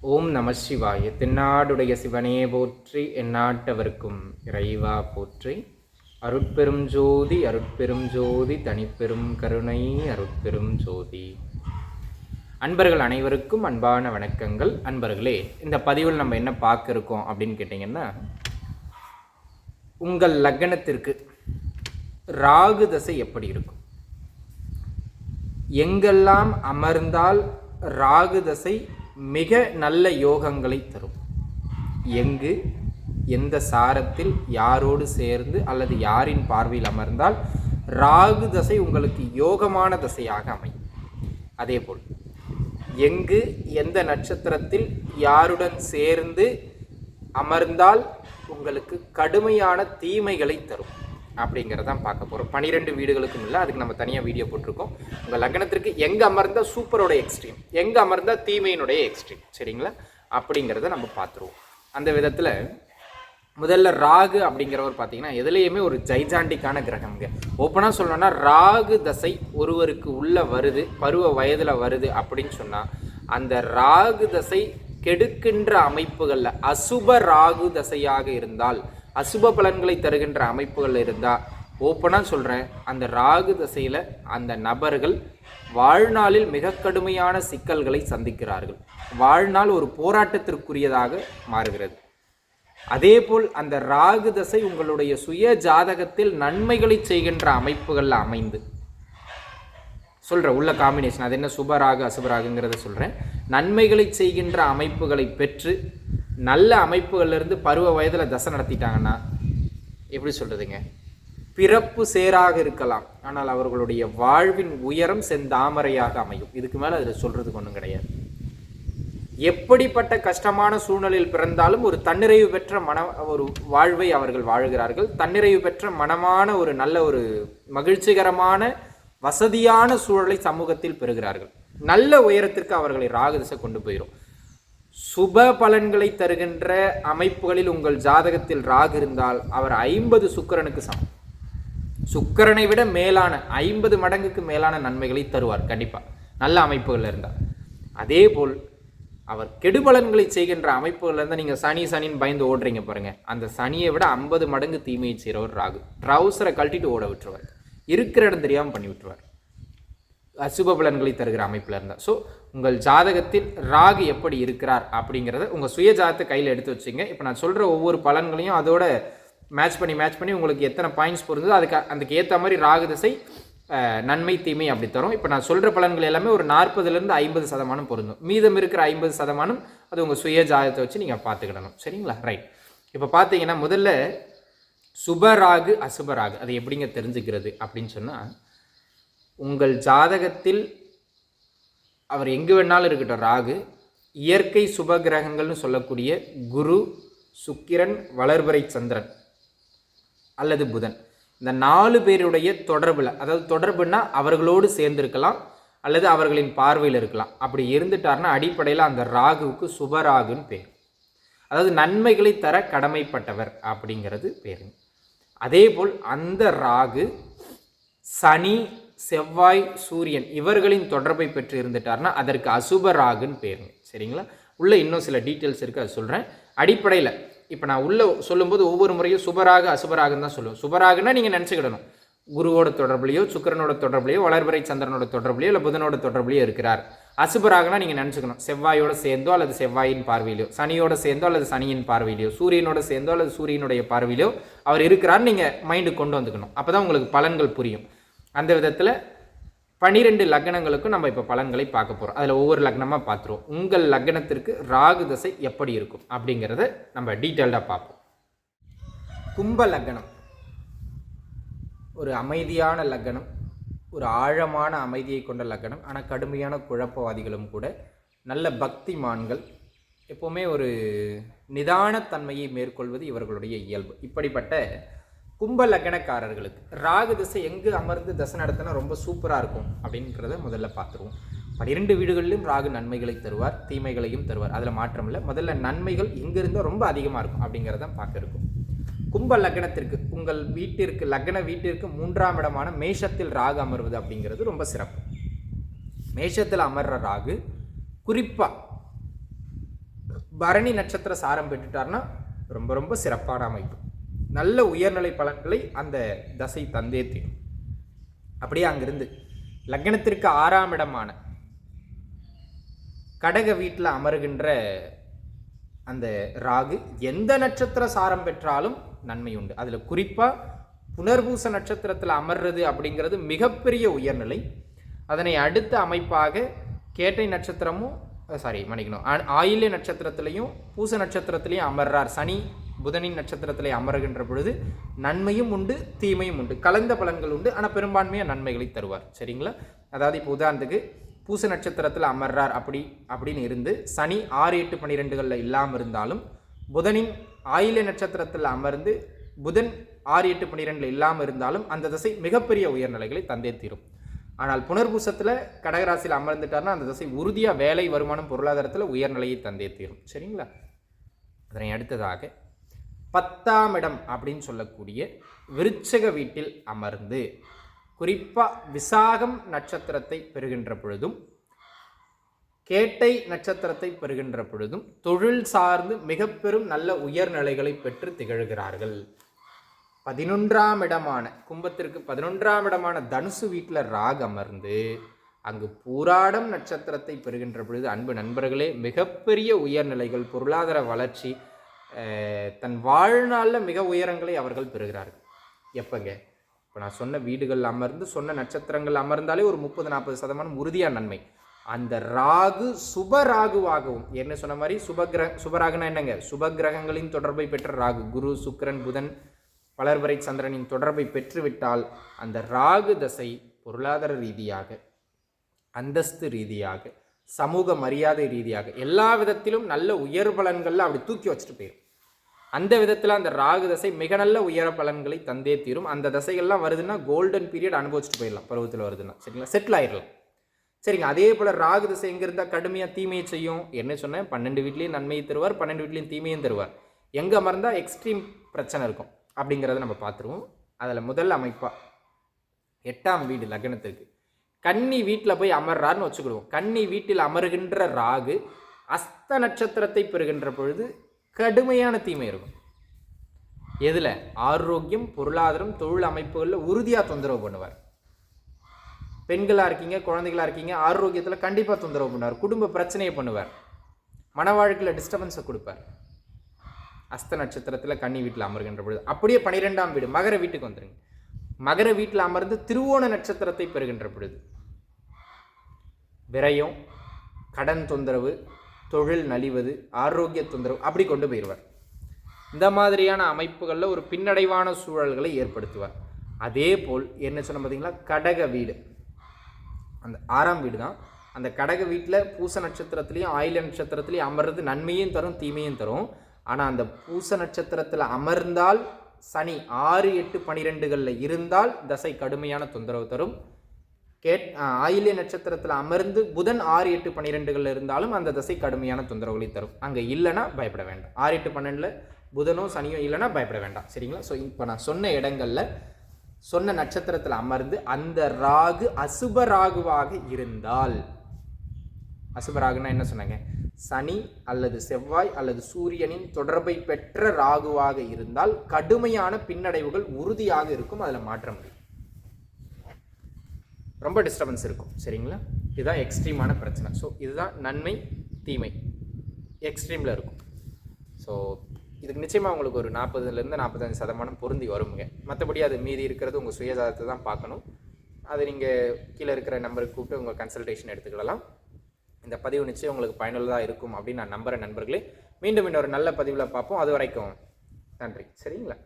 ஓம் நம சிவாய. தென்னாடுடைய சிவனே போற்றி, எந்நாட்டவர்க்கும் இறைவா போற்றி. அருட்பெரும் ஜோதி அருட்பெரும் ஜோதி தனிப்பெரும் கருணை அருட்பெரும் ஜோதி. அன்பர்கள் அனைவருக்கும் அன்பான வணக்கங்கள். அன்பர்களே, இந்த பதிவில் நம்ம என்ன பார்க்க இருக்கோம் அப்படின்னு கேட்டிங்கன்னா, உங்கள் லக்னத்திற்கு ராகு தசை எப்படி இருக்கும், எங்கெல்லாம் அமர்ந்தால் ராகு தசை மிக நல்ல யோகங்களை தரும், எங்கு எந்த சாரத்தில் யாரோடு சேர்ந்து அல்லது யாரின் பார்வையில் அமர்ந்தால் ராகு தசை உங்களுக்கு யோகமான தசையாக அமையும். அதேபோல் எங்கு எந்த நட்சத்திரத்தில் யாருடன் சேர்ந்து அமர்ந்தால் உங்களுக்கு கடுமையான தீமைகளை தரும் அப்படிங்கிறதான் பார்க்க போகிறோம். 12 வீடுகளுக்கும் இல்லை, அதுக்கு நம்ம தனியாக வீடியோ போட்டிருக்கோம். உங்கள் லக்னத்திற்கு எங்கே அமர்ந்தால் சூப்பரோட எக்ஸ்ட்ரீம், எங்கே அமர்ந்தால் தீமையினுடைய எக்ஸ்ட்ரீம், சரிங்களா? அப்படிங்கிறத நம்ம பார்த்துருவோம். அந்த விதத்தில் முதல்ல ராகு அப்படிங்கிறவர் பார்த்தீங்கன்னா எதுலேயுமே ஒரு ஜைஜாண்டிக்கான கிரகம்ங்க. ஓப்பனாக சொல்லணும்னா ராகு தசை ஒருவருக்கு உள்ளே வருது, பருவ வயதில் வருது அப்படின்னு சொன்னால் அந்த ராகு தசை கெடுக்கின்ற அமைப்புகளில் அசுப ராகு தசையாக இருந்தால், அசுப பலன்களை தருகின்ற அமைப்புகள் இருந்தால், ஓப்பனாக சொல்கிறேன், அந்த ராகு தசையில் அந்த நபர்கள் வாழ்நாளில் மிக கடுமையான சிக்கல்களை சந்திக்கிறார்கள். வாழ்நாள் ஒரு போராட்டத்திற்குரியதாக மாறுகிறது. அதேபோல் அந்த ராகு தசை உங்களுடைய சுய ஜாதகத்தில் நன்மைகளை செய்கின்ற அமைப்புகளில் அமைந்து சொல்கிறேன், உள்ள காம்பினேஷன் அது என்ன, சுபராகு அசுபராகுங்கிறத சொல்கிறேன். நன்மைகளை செய்கின்ற அமைப்புகளை பெற்று நல்ல அமைப்புகளிலிருந்து பருவ வயதில் தசை நடத்திட்டாங்கன்னா எப்படி சொல்கிறதுங்க, பிறப்பு சேராக இருக்கலாம், ஆனால் அவர்களுடைய வாழ்வின் உயரம் செந்தாமரையாக அமையும். இதுக்கு மேலே அதில் சொல்கிறதுக்கு ஒன்றும் கிடையாது. எப்படிப்பட்ட கஷ்டமான சூழ்நிலையில் பிறந்தாலும் ஒரு தன்னிறைவு பெற்ற ஒரு வாழ்வை அவர்கள் வாழ்கிறார்கள். தன்னிறைவு பெற்ற மனமான ஒரு நல்ல ஒரு மகிழ்ச்சிகரமான வசதியான சூழலை சமூகத்தில் பெறுகிறார்கள். நல்ல உயரத்திற்கு அவர்களை ராகு திசை கொண்டு போயிடும். சுப பலன்களை தருகின்ற அமைப்புகளில் உங்கள் ஜாதகத்தில் ராகு இருந்தால் அவர் 50 சுக்கிரனுக்கு சமம். சுக்கிரனை விட மேலான 50 மடங்குக்கு மேலான நன்மைகளை தருவார் கண்டிப்பாக, நல்ல அமைப்புகள் இருந்தால். அதே போல் அவர் கெடுபலன்களை செய்கின்ற அமைப்புகள் இருந்தால், நீங்கள் சனின்னு பயந்து ஓடுறீங்க பாருங்க, அந்த சனியை விட 50 மடங்கு தீமையை செய்கிறவர் ராகு. ட்ரௌசரை கழட்டிட்டு ஓட விட்டுருவார், இருக்கிற இடம் தெரியாமல் பண்ணி விட்டுருவார், அசுப பலன்களை தருகிற அமைப்பில் இருந்தால். ஸோ உங்கள் ஜாதகத்தில் ராகு எப்படி இருக்கிறார் அப்படிங்கிறத உங்கள் சுய ஜாதகத்தை கையில் எடுத்து வச்சுங்க. இப்போ நான் சொல்கிற ஒவ்வொரு பலன்களையும் அதோட மேட்ச் பண்ணி உங்களுக்கு எத்தனை பாயிண்ட்ஸ் பொருந்தோ அதுக்கு ஏற்ற மாதிரி ராகு திசை நன்மை தீமை அப்படி தரும். இப்போ நான் சொல்கிற பலன்கள் எல்லாமே ஒரு 40% 50% பொருந்தும். மீதம் இருக்கிற 50% அது உங்கள் சுய ஜாதகத்தை வச்சு நீங்கள் பார்த்துக்கிடணும், சரிங்களா? ரைட். இப்போ பார்த்தீங்கன்னா முதல்ல சுபராகு அசுபராகு அது எப்படிங்க தெரிஞ்சுக்கிறது அப்படின்னு சொன்னால், உங்கள் ஜாதகத்தில் அவர் எங்கு வேணாலும் இருக்கட்டும் ராகு, இயற்கை சுப கிரகங்கள்னு சொல்லக்கூடிய குரு, சுக்கிரன், வளர்பிறை சந்திரன் அல்லது புதன், இந்த 4 பேருடைய தொடர்பில், அதாவது தொடர்புன்னா அவர்களோடு சேர்ந்திருக்கலாம் அல்லது அவர்களின் பார்வையில் இருக்கலாம். அப்படி இருந்துட்டார்னா அடிப்படையில் அந்த ராகுவுக்கு சுபராகுன்னு பேர், அதாவது நன்மைகளை தர கடமைப்பட்டவர் அப்படிங்கிறது பேருங்க. அதே போல் அந்த ராகு சனி, செவ்வாய், சூரியன் இவர்களின் தொடர்பை பெற்று இருந்துட்டார்னா அதற்கு அசுப ராகுன்னு பேருங்க, சரிங்களா? உள்ள இன்னும் சில டீட்டெயில்ஸ் இருக்குது, அது சொல்கிறேன். அடிப்படையில் இப்போ நான் உள்ள சொல்லும்போது ஒவ்வொரு முறையும் சுபராகு அசுபராகுன்னு தான் சொல்லுவேன். சுபராகுன்னா நீங்கள் நினச்சிக்கிடணும், குருவோட தொடர்புலையோ சுக்கிரனோட தொடர்புலையோ வளர்பிறை சந்திரனோட தொடர்புலையோ இல்லை புதனோட தொடர்புலையோ இருக்கிறார். அசுபராகுனா நீங்கள் நினச்சிக்கணும் செவ்வாயோட சேர்ந்தோ அல்லது செவ்வாயின் பார்வையிலையோ, சனியோட சேர்ந்தோ அல்லது சனியின் பார்வையிலையோ, சூரியனோட சேர்ந்தோ அல்லது சூரியனுடைய பார்வையிலையோ அவர் இருக்கிறார் நீங்கள் மைண்டு கொண்டு வந்துக்கணும். அப்போ தான் உங்களுக்கு பலன்கள் புரியும். அந்த விதத்தில் 12 லக்னங்களுக்கும் நம்ம இப்போ பலன்களை பார்க்க போகிறோம். அதில் ஒவ்வொரு லக்னமாக பார்த்துருவோம். உங்கள் லக்னத்திற்கு ராகு தசை எப்படி இருக்கும் அப்படிங்கிறத நம்ம டீட்டெயில்டாக பார்ப்போம். கும்ப லக்னம் ஒரு அமைதியான லக்னம், ஒரு ஆழமான அமைதியை கொண்ட லக்னம். ஆனால் கடுமையான குழப்பவாதிகளும் கூட, நல்ல பக்திமான்கள், எப்போவுமே ஒரு நிதானத்தன்மையை மேற்கொள்வது இவர்களுடைய இயல்பு. இப்படிப்பட்ட கும்ப லக்னக்காரர்களுக்கு ராகு திசை எங்கு அமர்ந்து தசை நடத்தினா ரொம்ப சூப்பராக இருக்கும் அப்படிங்கிறத முதல்ல பார்த்துருவோம். 12 வீடுகளிலும் ராகு நன்மைகளை தருவார், தீமைகளையும் தருவார், அதில் மாற்றம் இல்லை. முதல்ல நன்மைகள் எங்கிருந்தோ ரொம்ப அதிகமாக இருக்கும் அப்படிங்கிறத பார்க்க இருக்கும். கும்ப லக்னத்திற்கு உங்கள் வீட்டிற்கு லக்ன வீட்டிற்கு 3ஆம் இடமான மேஷத்தில் ராகு அமர்வது அப்படிங்கிறது ரொம்ப சிறப்பு. மேஷத்தில் அமர்ற ராகு குறிப்பாக பரணி நட்சத்திர சாரம் பெற்றுட்டார்னா ரொம்ப ரொம்ப சிறப்பான அமைப்பு, நல்ல உயர்நிலை பலன்களை அந்த தசை தந்தே தீரும். அப்படியே அங்கிருந்து லக்னத்திற்கு 6ஆம் இடமான கடக வீட்டில் அமருகின்ற அந்த ராகு எந்த நட்சத்திர சாரம் பெற்றாலும் நன்மை உண்டு. அதில் குறிப்பாக புனர்பூச நட்சத்திரத்தில் அமர்றது அப்படிங்கிறது மிகப்பெரிய உயர்நிலை. அதனை அடுத்த அமைப்பாக கேட்டை நட்சத்திரமும் ஆயில்ய நட்சத்திரத்திலையும் பூச நட்சத்திரத்திலையும் அமர்றார். சனி புதனின் நட்சத்திரத்திலே அமருகின்ற பொழுது நன்மையும் உண்டு தீமையும் உண்டு, கலந்த பலன்கள் உண்டு. ஆனால் பெரும்பான்மையாக நன்மைகளை தருவார். சரிங்களா? அதாவது இப்போ உதாரணத்துக்கு பூச நட்சத்திரத்தில் அமர்றார் அப்படின்னு இருந்து சனி 6, 8, 12 இல்லாமல் இருந்தாலும், புதனின் ஆயில்ய நட்சத்திரத்தில் அமர்ந்து புதன் 6, 8, 12 இல்லாமல் இருந்தாலும் அந்த தசை மிகப்பெரிய உயர்நிலைகளை தந்தே தீரும். ஆனால் புனர்பூசத்தில் கடகராசியில் அமர்ந்துட்டார்னா அந்த தசை உறுதியாக வேலை, வருமானம், பொருளாதாரத்தில் உயர்நிலையை தந்தே தீரும். சரிங்களா? அதனை அடுத்ததாக 10ஆம் இடம் அப்படின்னு சொல்லக்கூடிய விருச்சக வீட்டில் அமர்ந்து குறிப்பாக விசாகம் நட்சத்திரத்தை பெறுகின்ற பொழுதும் கேட்டை நட்சத்திரத்தை பெறுகின்ற பொழுதும் தொழில் சார்ந்து மிக பெரும் நல்ல உயர்நிலைகளை பெற்று திகழ்கிறார்கள். 11ஆம் இடமான கும்பத்திற்கு 11ஆம் இடமான தனுசு வீட்டில் ராகு அமர்ந்து அங்கு பூராடம் நட்சத்திரத்தை பெறுகின்ற பொழுது அன்பு நண்பர்களே மிகப்பெரிய உயர்நிலைகள், பொருளாதார வளர்ச்சி, தன் வாழ்நாளில் மிக உயரங்களை அவர்கள் பெறுகிறார்கள். எப்பங்க? இப்போ நான் சொன்ன வீடுகள் அமர்ந்து சொன்ன நட்சத்திரங்கள் அமர்ந்தாலே ஒரு 30-40% உறுதியான நன்மை. அந்த ராகு சுபராகுவாகவும், என்ன சொன்ன மாதிரி சுபராகுனா என்னங்க? சுபகிரகங்களின் தொடர்பை பெற்ற ராகு, குரு, சுக்கிரன், புதன், வளர்வரை சந்திரனின் தொடர்பை பெற்றுவிட்டால் அந்த ராகு தசை பொருளாதார ரீதியாக, அந்தஸ்து ரீதியாக, சமூக மரியாதை ரீதியாக எல்லா விதத்திலும் நல்ல உயர் பலன்களில் அப்படி தூக்கி வச்சுட்டு போயிடும். அந்த விதத்தில் அந்த ராகு தசை மிக நல்ல உயர பலன்களை தந்தே தீரும். அந்த தசைகள்லாம் வருதுன்னா கோல்டன் பீரியட் அனுபவிச்சுட்டு போயிடலாம். பருவத்தில் வருதுன்னா சரிங்களா, செட்டில் ஆயிடலாம். சரிங்க. அதே போல் ராகு தசை எங்கே இருந்தால் கடுமையாக தீமையை செய்யும். என்ன சொன்னேன்? 12 வீட்லேயும் நன்மையை தருவார், 12 வீட்லேயும் தீமையும் தருவார். எங்கே அமர்ந்தால் எக்ஸ்ட்ரீம் பிரச்சனை இருக்கும் அப்படிங்கிறத நம்ம பார்த்துருவோம். அதில் முதல் அமைப்பாக 8ஆம் வீடு லக்னத்திற்கு கன்னி வீட்டில் போய் அமர்றாருன்னு வச்சுக்கிடுவோம். கன்னி வீட்டில் அமருகின்ற ராகு அஸ்த நட்சத்திரத்தை பெறுகின்ற பொழுது கடுமையான தீமை இருக்கும். எதில்? ஆரோக்கியம், பொருளாதாரம், தொழில் அமைப்புகளில் உறுதியாக தொந்தரவு பண்ணுவார். பெண்களாக இருக்கீங்க, குழந்தைகளாக இருக்கீங்க, ஆரோக்கியத்தில் கண்டிப்பாக தொந்தரவு பண்ணுவார். குடும்ப பிரச்சனையை பண்ணுவார். மன வாழ்க்கையில் டிஸ்டர்பன்ஸை கொடுப்பார். அஸ்த நட்சத்திரத்தில் கன்னி வீட்டில் அமர்கின்ற பொழுது அப்படியே 12ஆம் வீடு மகர வீட்டுக்கு வந்துடுங்க. மகர வீட்டில் அமர்ந்து திருவோண நட்சத்திரத்தை பெறுகின்ற பொழுது விரயம், கடன் தொந்தரவு, தொழில் நலிவது, ஆரோக்கிய தொந்தரவு அப்படி கொண்டு போயிடுவார். இந்த மாதிரியான அமைப்புகளில் ஒரு பின்னடைவான சூழல்களை ஏற்படுத்துவார். அதே போல் என்ன சொன்ன பார்த்தீங்களா, கடக வீடு அந்த 6ஆம் வீடு தான். அந்த கடக வீட்டில் பூச நட்சத்திரத்துலேயும் ஆயில்ய நட்சத்திரத்துலேயும் அமர்றது நன்மையும் தரும் தீமையும் தரும். ஆனால் அந்த பூச நட்சத்திரத்தில் அமர்ந்தால் சனி 6, 8, 12 இருந்தால் தசை கடுமையான தொந்தரவு தரும். ஆயில்ய நட்சத்திரத்தில் அமர்ந்து புதன் 6, 8, 12 இருந்தாலும் அந்த தசை கடுமையான தொந்தரவுகளை தரும். அங்கே இல்லைன்னா பயப்பட வேண்டாம். 6, 8, 12 புதனோ சனியோ இல்லைன்னா பயப்பட வேண்டாம். சரிங்களா? ஸோ இப்போ நான் சொன்ன இடங்களில் சொன்ன நட்சத்திரத்தில் அமர்ந்து அந்த ராகு அசுப ராகுவாக இருந்தால், அசுபராகுனா என்ன சொன்னாங்க? சனி அல்லது செவ்வாய் அல்லது சூரியனின் தொடர்பை பெற்ற ராகுவாக இருந்தால் கடுமையான பின்னடைவுகள் உறுதியாக இருக்கும். அதில் மாற்ற முடியும். ரொம்ப டிஸ்டர்பன்ஸ் இருக்கும். சரிங்களா? இதுதான் எக்ஸ்ட்ரீமான பிரச்சனை. ஸோ இதுதான் நன்மை தீமை எக்ஸ்ட்ரீமில் இருக்கும். ஸோ இதுக்கு நிச்சயமாக உங்களுக்கு ஒரு 40% 45% பொருந்தி வருங்க. மற்றபடி அது மீதி இருக்கிறது உங்கள் சுயஜாதத்தை தான் பார்க்கணும். அது நீங்கள் கீழே இருக்கிற நம்பருக்கு கூப்பிட்டு உங்கள் கன்சல்டேஷன் எடுத்துக்கலாம். இந்த பதிவு நிச்சயம் உங்களுக்கு பயனுள்ளதாக இருக்கும் அப்படின்னு நான் நம்புகிறேன் நண்பர்களே. மீண்டும் இன்னொரு நல்ல பதிவில் பார்ப்போம். அது வரைக்கும் நன்றி. சரிங்களா?